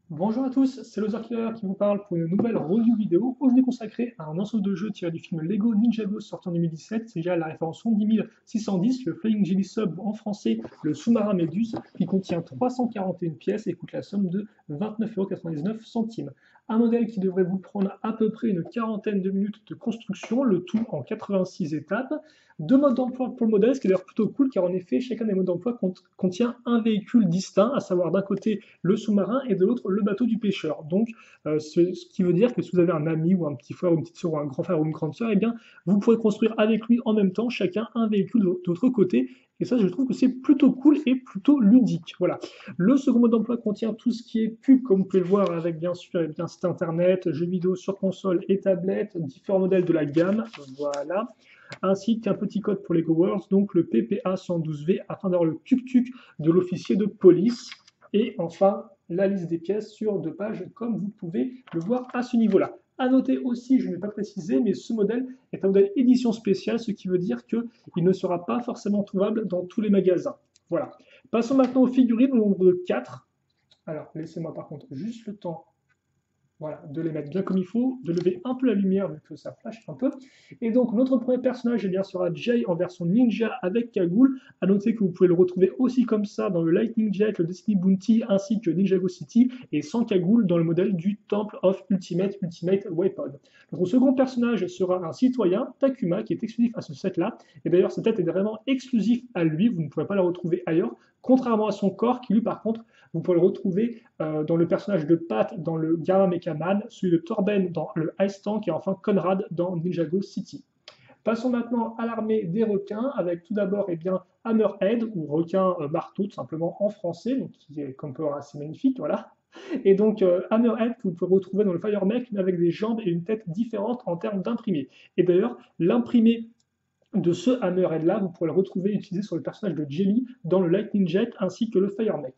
Bonjour à tous, c'est Loser Killer qui vous parle pour une nouvelle review vidéo aujourd'hui consacrée à un ensemble de jeux tiré du film Lego Ninjago sorti en 2017. C'est déjà la référence 10610, le Flying Jelly Sub en français, le sous-marin Méduse, qui contient 341 pièces et coûte la somme de 29,99 €. Un modèle qui devrait vous prendre à peu près une quarantaine de minutes de construction, le tout en 86 étapes. Deux modes d'emploi pour le modèle, ce qui est d'ailleurs plutôt cool car en effet chacun des modes d'emploi contient un véhicule distinct, à savoir d'un côté le sous-marin et de l'autre le bateau du pêcheur. Donc ce qui veut dire que si vous avez un ami ou un petit frère ou une petite soeur ou un grand frère ou une grande soeur, eh bien vous pourrez construire avec lui en même temps chacun un véhicule de l'autre côté. Et ça, je trouve que c'est plutôt cool et plutôt ludique. Voilà. Le second mode d'emploi contient tout ce qui est pub, comme vous pouvez le voir, avec bien sûr eh bien, site internet, jeux vidéo sur console et tablette, différents modèles de la gamme. Voilà, ainsi qu'un petit code pour Lego Worlds, donc le PPA 112V, afin d'avoir le tuk-tuk de l'officier de police. Et enfin, la liste des pièces sur 2 pages, comme vous pouvez le voir à ce niveau-là. À noter aussi, je ne l'ai pas précisé, mais ce modèle est un modèle édition spéciale, ce qui veut dire qu'il ne sera pas forcément trouvable dans tous les magasins. Voilà. Passons maintenant aux figurines au nombre de 4. Alors, laissez-moi par contre juste le temps, voilà, de les mettre bien comme il faut, de lever un peu la lumière vu que ça flash un peu. Et donc notre premier personnage eh bien, sera Jay en version ninja avec cagoule. À noter que vous pouvez le retrouver aussi comme ça dans le Lightning Jet, le Destiny Bounty ainsi que Ninjago City et sans cagoule dans le modèle du Temple of Ultimate Weapon. Notre second personnage sera un citoyen, Takuma, qui est exclusif à ce set-là. Et d'ailleurs, cette tête est vraiment exclusif à lui, vous ne pourrez pas la retrouver ailleurs, contrairement à son corps qui lui par contre vous pouvez le retrouver dans le personnage de Pat dans le Gamma Mecha Man, celui de Torben dans le Ice Tank et enfin Conrad dans Ninjago City. Passons maintenant à l'armée des requins avec tout d'abord eh bien, Hammerhead ou requin marteau tout simplement en français, donc qui est comme peut assez magnifique, voilà. Et donc Hammerhead que vous pouvez retrouver dans le Fire Mech mais avec des jambes et une tête différentes en termes d'imprimé. Et d'ailleurs l'imprimé de ce Hammerhead là, vous pourrez le retrouver utilisé sur le personnage de Jelly dans le Lightning Jet ainsi que le Fire Mech.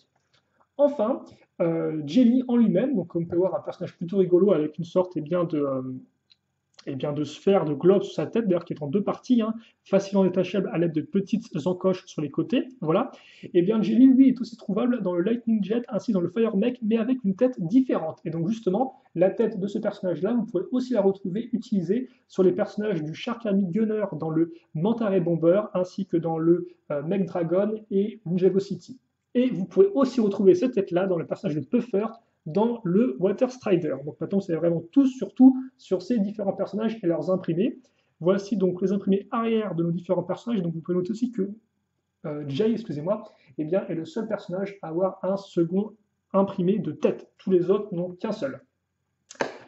Enfin, Jelly en lui-même, donc comme on peut voir un personnage plutôt rigolo avec une sorte de sphère, de globe sur sa tête, d'ailleurs qui est en 2 parties, hein, facilement détachable à l'aide de petites encoches sur les côtés. Voilà. Et bien Jelly, lui, est aussi trouvable dans le Lightning Jet ainsi dans le Fire Mech, mais avec une tête différente. Et donc justement, la tête de ce personnage-là, vous pouvez aussi la retrouver utilisée sur les personnages du Shark Army Gunner dans le Manta Ray Bomber, ainsi que dans le Mech Dragon et Ninjago City. Et vous pouvez aussi retrouver cette tête-là dans le personnage de Puffer dans le Water Strider. Donc maintenant, c'est vraiment tout surtout sur ces différents personnages et leurs imprimés. Voici donc les imprimés arrière de nos différents personnages. Donc vous pouvez noter aussi que Jay, excusez-moi, eh bien, est le seul personnage à avoir un second imprimé de tête. Tous les autres n'ont qu'un seul.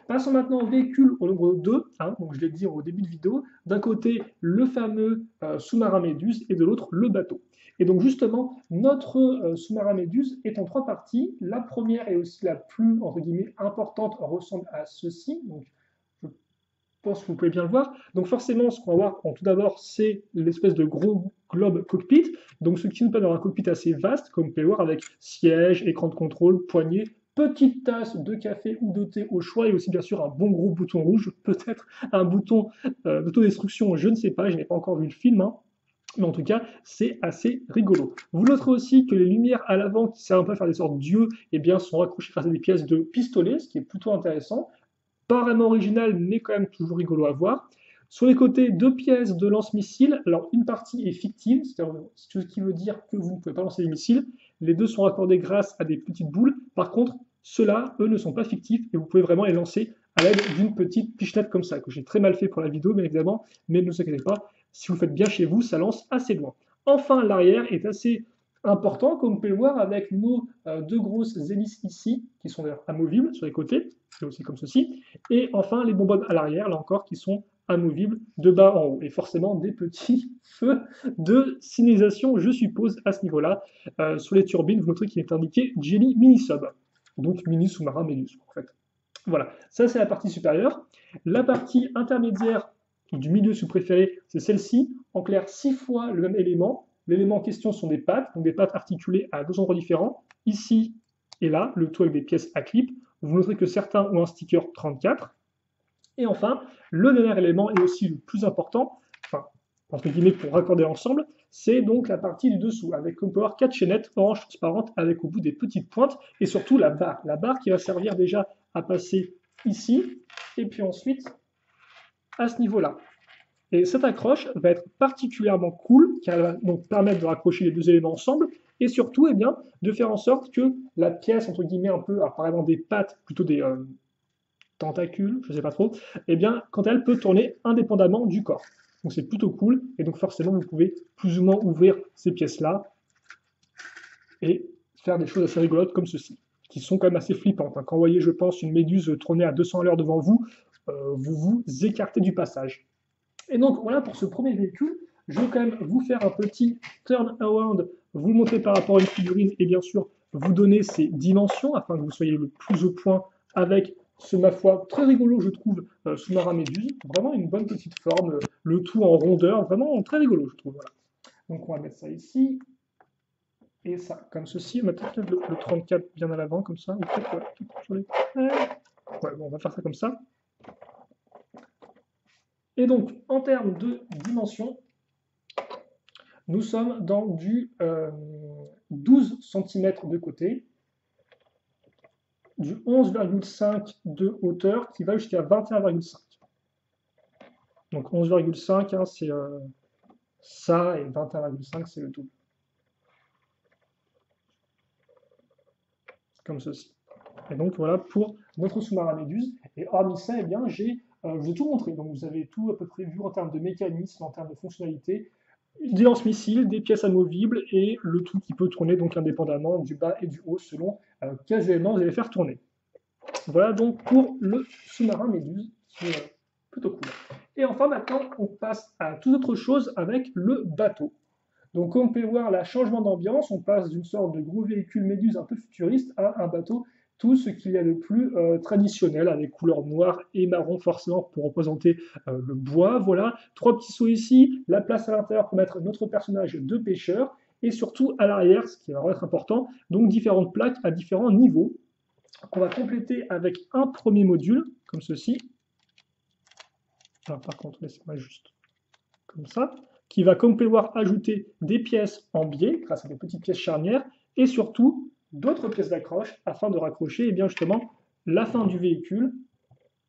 Passons maintenant au véhicule au nombre 2, hein, donc je l'ai dit au début de vidéo. D'un côté, le fameux sous-marin Méduse et de l'autre, le bateau. Et donc justement, notre sous-marin Méduse est en 3 parties. La première et aussi la plus, entre guillemets, importante ressemble à ceci. Donc, je pense que vous pouvez bien le voir. Donc forcément, ce qu'on va voir tout d'abord, c'est l'espèce de gros globe cockpit. Donc ce qui nous permet d'avoir un cockpit assez vaste, comme vous pouvez le voir, avec siège, écran de contrôle, poignée, petite tasse de café ou de thé au choix, et aussi bien sûr un bon gros bouton rouge, peut-être un bouton d'autodestruction, je ne sais pas, je n'ai pas encore vu le film, hein. Mais en tout cas, c'est assez rigolo. Vous noterez aussi que les lumières à l'avant, qui servent un peu à faire des sortes d'yeux, eh bien, sont accrochées grâce à des pièces de pistolet, ce qui est plutôt intéressant. Pas vraiment original, mais quand même toujours rigolo à voir. Sur les côtés, 2 pièces de lance-missiles. Alors, une partie est fictive, ce qui veut dire que vous ne pouvez pas lancer des missiles. Les deux sont raccordés grâce à des petites boules. Par contre, ceux-là, eux, ne sont pas fictifs et vous pouvez vraiment les lancer à l'aide d'une petite pichenette comme ça, que j'ai très mal fait pour la vidéo, bien évidemment, mais ne vous inquiétez pas, si vous le faites bien chez vous, ça lance assez loin. Enfin, l'arrière est assez important, comme vous pouvez le voir, avec nos 2 grosses hélices ici, qui sont d'ailleurs amovibles sur les côtés, c'est aussi comme ceci, et enfin les bonbonnes à l'arrière, là encore, qui sont amovibles de bas en haut, et forcément des petits feux de signalisation, je suppose, à ce niveau-là. Sur les turbines, vous noterez qu'il est indiqué Jelly Mini Sub, donc mini sous-marin Méduse, en fait. Voilà, ça c'est la partie supérieure. La partie intermédiaire, du milieu si vous préférez, c'est celle-ci. En clair, 6 fois le même élément. L'élément en question sont des pattes, donc des pattes articulées à 2 endroits différents, ici et là, le tout avec des pièces à clip. Vous noterez que certains ont un sticker 34. Et enfin, le dernier élément est aussi le plus important, enfin, entre guillemets, pour raccorder ensemble, c'est donc la partie du dessous, avec on peut avoir 4 chaînettes orange transparentes avec au bout des petites pointes, et surtout la barre. La barre qui va servir déjà à passer ici, et puis ensuite à ce niveau-là. Et cette accroche va être particulièrement cool, car elle va donc permettre de raccrocher les deux éléments ensemble, et surtout eh bien, de faire en sorte que la pièce, entre guillemets, un peu, apparemment des pattes, plutôt des tentacules, je ne sais pas trop, eh bien, quand elle peut tourner indépendamment du corps. Donc c'est plutôt cool, et donc forcément, vous pouvez plus ou moins ouvrir ces pièces-là et faire des choses assez rigolotes comme ceci, qui sont quand même assez flippantes. Quand vous voyez, je pense, une méduse trôner à 200 à l'heure devant vous, vous vous écartez du passage. Et donc voilà pour ce premier véhicule. Je vais quand même vous faire un petit turn around, vous le montrer par rapport à une figurine et bien sûr vous donner ses dimensions afin que vous soyez le plus au point avec ce, ma foi, très rigolo, je trouve, sous-marin méduse. Vraiment une bonne petite forme, le tout en rondeur, vraiment très rigolo, je trouve. Voilà. Donc on va mettre ça ici et ça, comme ceci. On va peut-être mettre le 34 bien à l'avant, comme ça. Ou peut-être, ouais, bon, on va faire ça comme ça. Et donc, en termes de dimension, nous sommes dans du 12 cm de côté, du 11,5 de hauteur qui va jusqu'à 21,5. Donc 11,5, hein, c'est ça, et 21,5, c'est le double. Comme ceci. Et donc voilà pour notre sous-marin Méduse. Et hormis ça, eh bien, je vous ai tout montré. Donc vous avez tout à peu près vu en termes de mécanisme, en termes de fonctionnalité, des lance-missiles, des pièces amovibles et le tout qui peut tourner donc indépendamment du bas et du haut selon quels éléments vous allez faire tourner. Voilà donc pour le sous-marin Méduse, qui est plutôt cool. Et enfin maintenant, on passe à toute autre chose avec le bateau. Donc comme on peut voir, là, changement d'ambiance, on passe d'une sorte de gros véhicule Méduse un peu futuriste à un bateau tout ce qu'il y a de plus traditionnel, avec couleurs noires et marron forcément pour représenter le bois. Voilà, trois petits sauts ici, la place à l'intérieur pour mettre notre personnage de pêcheur, et surtout à l'arrière, ce qui va être important, donc différentes plaques à différents niveaux, qu'on va compléter avec un premier module, comme ceci. Alors, par contre, laissez-moi juste comme ça, qui va, comme vous pouvez voir, ajouter des pièces en biais, grâce à des petites pièces charnières, et surtout d'autres pièces d'accroche afin de raccrocher et bien justement la fin du véhicule.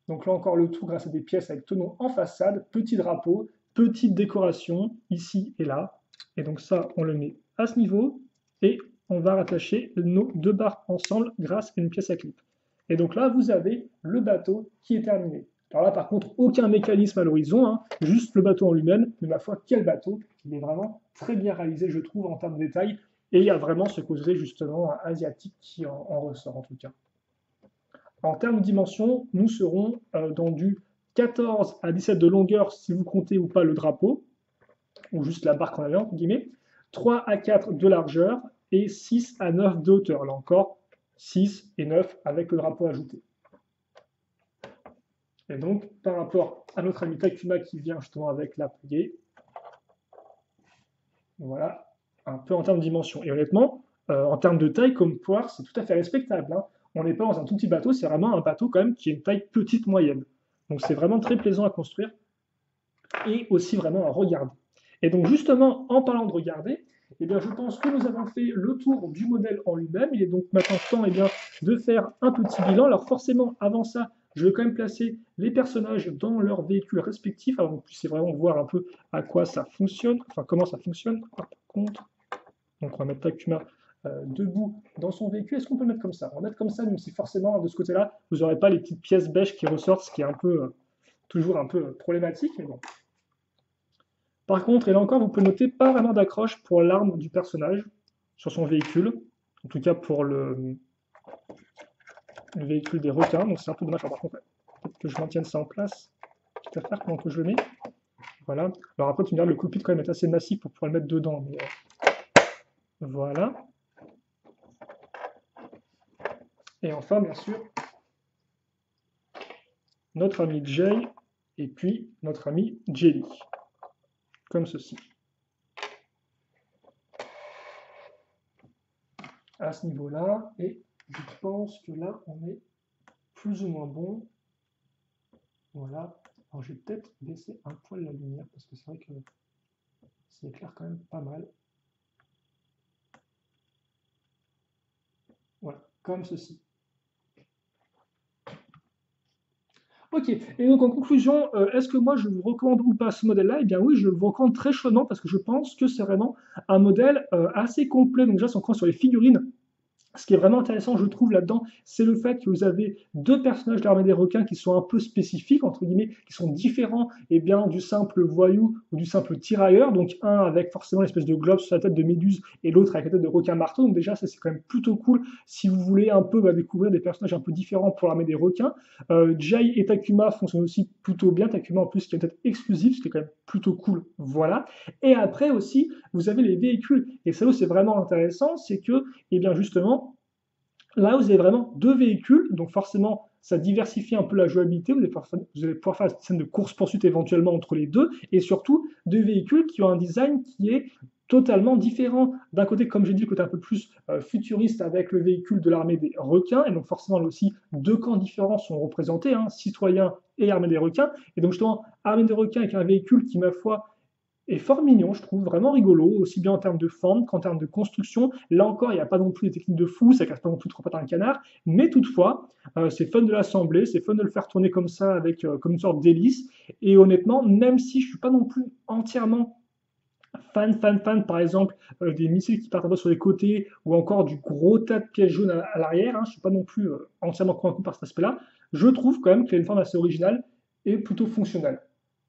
Donc là encore le tout grâce à des pièces avec tenons en façade, petit drapeau, petite décoration ici et là. Et donc ça, on le met à ce niveau et on va rattacher nos deux barres ensemble grâce à une pièce à clip. Et donc là, vous avez le bateau qui est terminé. Alors là, par contre, aucun mécanisme à l'horizon, hein, juste le bateau en lui-même. Mais ma foi, quel bateau! Il est vraiment très bien réalisé, je trouve, en termes de détails. Et il y a vraiment ce côté justement asiatique qui en ressort en tout cas. En termes de dimension, nous serons dans du 14 à 17 de longueur si vous comptez ou pas le drapeau, ou juste la barque en avant, entre guillemets, 3 à 4 de largeur et 6 à 9 de hauteur. Là encore, 6 et 9 avec le drapeau ajouté. Et donc, par rapport à notre ami Takuma qui vient justement avec la pagée, voilà, un peu en termes de dimension. Et honnêtement, en termes de taille, comme poire, c'est tout à fait respectable. Hein. On n'est pas dans un tout petit bateau, c'est vraiment un bateau quand même qui est une taille petite moyenne. Donc c'est vraiment très plaisant à construire et aussi vraiment à regarder. Et donc justement, en parlant de regarder, eh bien, je pense que nous avons fait le tour du modèle en lui-même. Il est donc maintenant temps eh bien, de faire un petit bilan. Alors forcément, avant ça, je vais quand même placer les personnages dans leurs véhicules respectifs, avant que vous puissiez vraiment voir un peu à quoi ça fonctionne, enfin comment ça fonctionne. Par contre, donc on va mettre Takuma debout dans son véhicule. Est-ce qu'on peut le mettre comme ça? On va mettre comme ça, même si forcément de ce côté-là, vous n'aurez pas les petites pièces beiges qui ressortent, ce qui est un peu toujours un peu problématique, mais bon. Par contre, et là encore, vous pouvez noter pas vraiment d'accroche pour l'arme du personnage sur son véhicule, en tout cas pour le véhicule des requins, donc c'est un peu dommage. Alors, par contre, peut-être que je maintienne ça en place. Petite affaire, comment que je le mets? Voilà. Alors après, tu me diras, le cockpit quand même est assez massif pour pouvoir le mettre dedans. Mais, voilà. Et enfin, bien sûr, notre ami Jay et puis notre ami Jelly. Comme ceci. À ce niveau-là, et je pense que là, on est plus ou moins bon. Voilà. Alors, je vais peut-être baisser un poil la lumière, parce que c'est vrai que Ça éclaire quand même pas mal. Voilà, comme ceci. Ok, et donc en conclusion, est-ce que moi je vous recommande ou pas ce modèle-là? Eh bien oui, je vous recommande très chaudement parce que je pense que c'est vraiment un modèle assez complet. Donc déjà, si on prend sur les figurines, ce qui est vraiment intéressant, je trouve, là-dedans, c'est le fait que vous avez deux personnages de l'armée des requins qui sont un peu spécifiques, entre guillemets, qui sont différents eh bien, du simple voyou ou du simple tirailleur. Donc un avec forcément l'espèce de globe sur la tête de méduse et l'autre avec la tête de requin marteau. Donc déjà, ça c'est quand même plutôt cool si vous voulez un peu découvrir des personnages un peu différents pour l'armée des requins. Jay et Takuma fonctionnent aussi plutôt bien. Takuma en plus qui est peut-être exclusif, ce qui est quand même plutôt cool. Voilà. Et après aussi, vous avez les véhicules. Et ça, c'est vraiment intéressant, c'est que, eh bien justement, là, vous avez vraiment deux véhicules, donc forcément, ça diversifie un peu la jouabilité. Vous allez pouvoir faire une scène de course-poursuite éventuellement entre les deux, et surtout deux véhicules qui ont un design qui est totalement différent. D'un côté, comme j'ai dit, le côté un peu plus futuriste avec le véhicule de l'armée des requins, et donc forcément là aussi deux camps différents sont représentés, hein, citoyens et armée des requins. Et donc justement, armée des requins avec un véhicule qui, ma foi, est fort mignon, je trouve, vraiment rigolo, aussi bien en termes de forme qu'en termes de construction. Là encore, il n'y a pas non plus des techniques de fou, ça casse pas non plus trop pattes à un canard, mais toutefois, c'est fun de l'assembler, c'est fun de le faire tourner comme ça, avec comme une sorte d'hélice. Et honnêtement, même si je suis pas non plus entièrement fan, par exemple, des missiles qui partent un peu sur les côtés, ou encore du gros tas de pièces jaunes à l'arrière, hein, je ne suis pas non plus entièrement convaincu par cet aspect-là, je trouve quand même qu'il a une forme assez originale et plutôt fonctionnelle.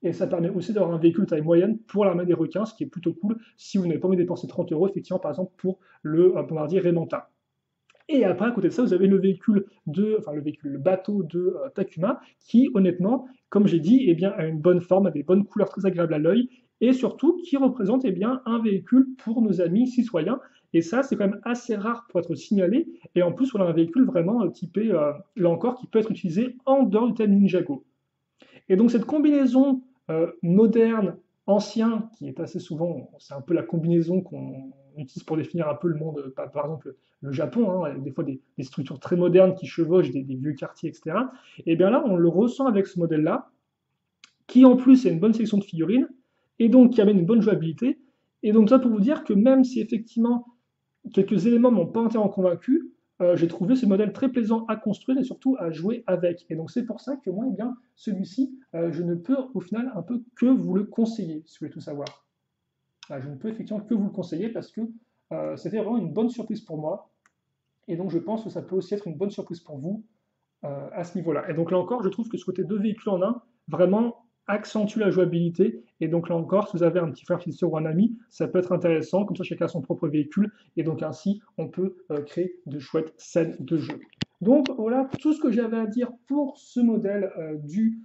Et ça permet aussi d'avoir un véhicule de taille moyenne pour l'armée des requins, ce qui est plutôt cool si vous n'avez pas envie de dépenser 30 euros, effectivement, par exemple, pour le bombardier Raymanta. Et après, à côté de ça, vous avez le véhicule le bateau de Takuma, qui, honnêtement, comme j'ai dit, eh bien, a une bonne forme, a des bonnes couleurs très agréables à l'œil, et surtout qui représente eh bien, un véhicule pour nos amis citoyens. Et ça, c'est quand même assez rare pour être signalé. Et en plus, on a un véhicule vraiment typé, là encore, qui peut être utilisé en dehors du thème Ninjago. Et donc cette combinaison moderne, ancien, qui est assez souvent, c'est un peu la combinaison qu'on utilise pour définir un peu le monde, par exemple le Japon, hein, avec des fois des structures très modernes qui chevauchent des vieux quartiers, etc. Et bien là, on le ressent avec ce modèle-là, qui en plus a une bonne sélection de figurines, et donc qui amène une bonne jouabilité. Et donc ça pour vous dire que même si effectivement quelques éléments m'ont pas entièrement convaincu, j'ai trouvé ce modèle très plaisant à construire et surtout à jouer avec. Et donc c'est pour ça que moi, eh bien, celui-ci, je ne peux au final un peu que vous le conseiller, si vous voulez tout savoir. Je ne peux effectivement que vous le conseiller parce que c'était vraiment une bonne surprise pour moi. Et donc je pense que ça peut aussi être une bonne surprise pour vous à ce niveau-là. Et donc là encore, je trouve que ce côté deux véhicules en un, vraiment accentue la jouabilité. Et donc là encore, si vous avez un petit frère, petite soeur ou un ami, ça peut être intéressant. Comme ça, chacun a son propre véhicule. Et donc ainsi, on peut créer de chouettes scènes de jeu. Donc voilà tout ce que j'avais à dire pour ce modèle du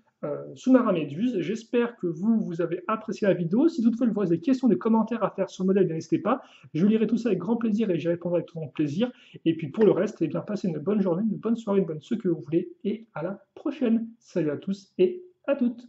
sous-marin Méduse. J'espère que vous avez apprécié la vidéo. Si toutefois vous avez des questions, des commentaires à faire sur le modèle, n'hésitez pas. Je lirai tout ça avec grand plaisir et j'y répondrai avec grand plaisir. Et puis pour le reste, eh bien, passez une bonne journée, une bonne soirée, une bonne ce que vous voulez. Et à la prochaine. Salut à tous et à toutes.